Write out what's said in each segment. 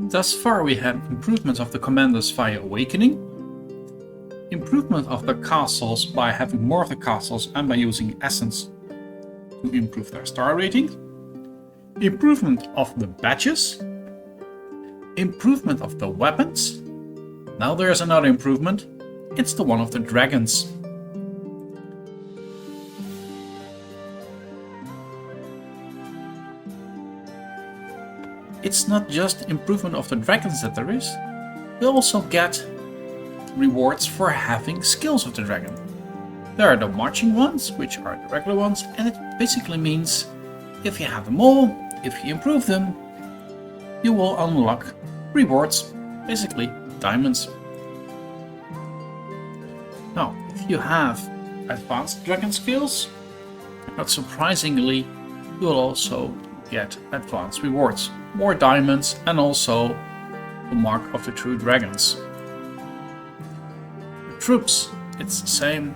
Thus far we had improvements of the commanders via awakening, improvement of the castles by having more of the castles and by using essence to improve their star rating, improvement of the badges, improvement of the weapons. Now there's another improvement, it's the one of the dragons. It's not just improvement of the dragons that there is, we also get rewards for having skills of the dragon. There are the marching ones, which are the regular ones, and it basically means if you have them all, if you improve them, you will unlock rewards, basically diamonds. Now, if you have advanced dragon skills, not surprisingly, you will also get advanced rewards, more diamonds, and also the mark of the true dragons. The troops, it's the same.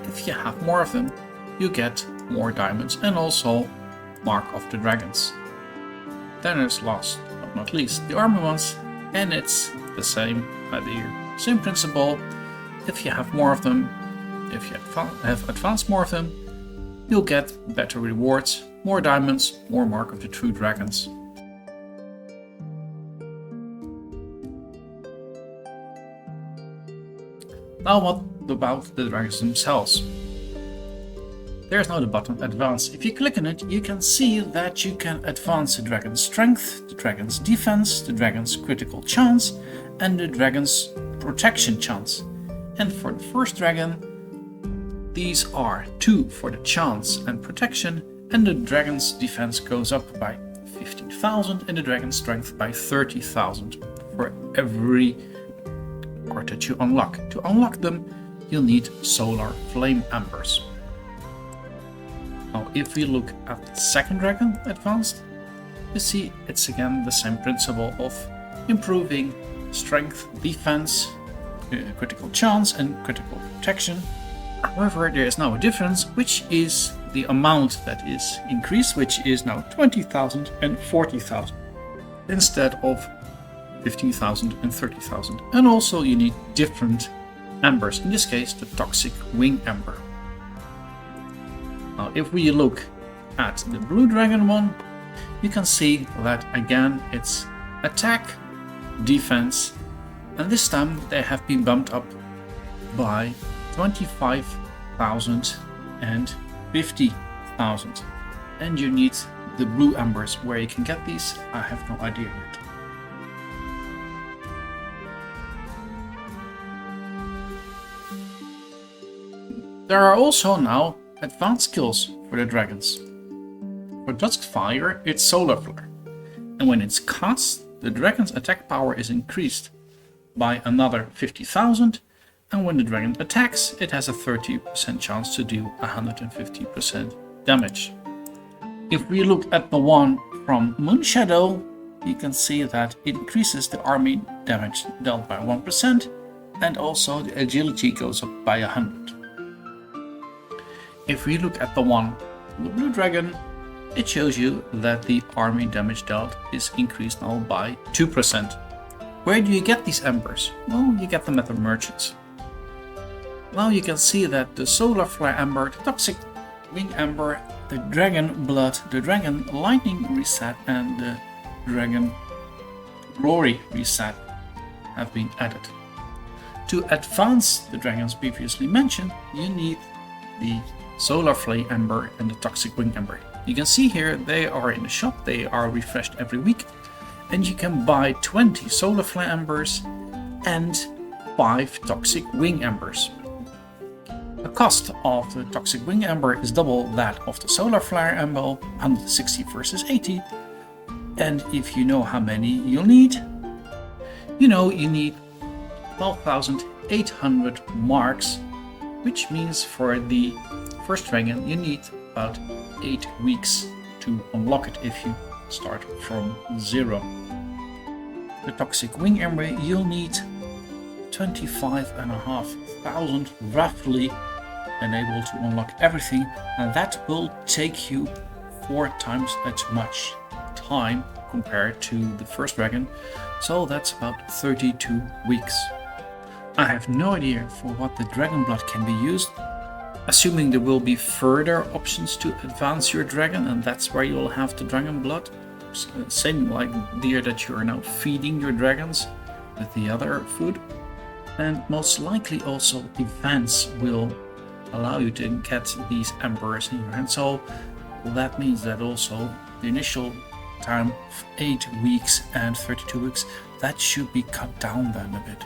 If you have more of them, you get more diamonds and also mark of the dragons. Then there's last but not least the army ones, and it's the same idea, same principle. If you have more of them, if you have advanced more of them, you'll get better rewards, more diamonds, more mark of the true dragons. Now what about the dragons themselves? There's now the button advance. If you click on it, you can see that you can advance the dragon's strength, the dragon's defense, the dragon's critical chance, and the dragon's protection chance. And for the first dragon, these are 2 for the chance and protection, and the dragon's defense goes up by 15,000 and the dragon's strength by 30,000 for every card that you unlock. To unlock them, you'll need solar flame embers. Now, if we look at the second dragon advanced, you see it's again the same principle of improving strength, defense, critical chance, and critical protection. However, there is now a difference, which is the amount that is increased, which is now 20,000 and 40,000 instead of 15,000 and 30,000. And also you need different embers, in this case the toxic wing ember. Now if we look at the blue dragon one, you can see that again it's attack, defense, and this time they have been bumped up by 25,000 and 50,000. And you need the blue embers. Where you can get these, I have no idea yet. There are also now advanced skills for the dragons. For Duskfire, it's Solar Flare, and when it's cast, the dragon's attack power is increased by another 50,000, and when the dragon attacks, it has a 30% chance to do 150% damage. If we look at the one from Moonshadow, you can see that it increases the army damage dealt by 1%, and also the agility goes up by 100. If we look at the one from the blue dragon, it shows you that the army damage dealt is increased now by 2%. Where do you get these embers? Well, you get them at the merchants. Now you can see that the Solar Flare Ember, the Toxic Wing Ember, the Dragon Blood, the Dragon Lightning Reset, and the Dragon Glory Reset have been added. To advance the dragons previously mentioned, you need the Solar Flare Ember and the Toxic Wing Ember. You can see here they are in the shop, they are refreshed every week, and you can buy 20 Solar Flare Embers and 5 Toxic Wing Embers. The cost of the Toxic Wing Ember is double that of the Solar Flare Ember, 160 versus 80. And if you know how many you'll need, you know you need 12,800 marks, which means for the first dragon you need about 8 weeks to unlock it if you start from 0. The Toxic Wing Ember you'll need 25,500 roughly enable to unlock everything, and that will take you 4 times as much time compared to the first dragon, so that's about 32 weeks. I have no idea for what the dragon blood can be used, assuming there will be further options to advance your dragon, and that's where you'll have the dragon blood. Same like the year that you are now feeding your dragons with the other food. And most likely also events will allow you to get these embers in your hand. So that means that also the initial time of 8 weeks and 32 weeks, that should be cut down then a bit.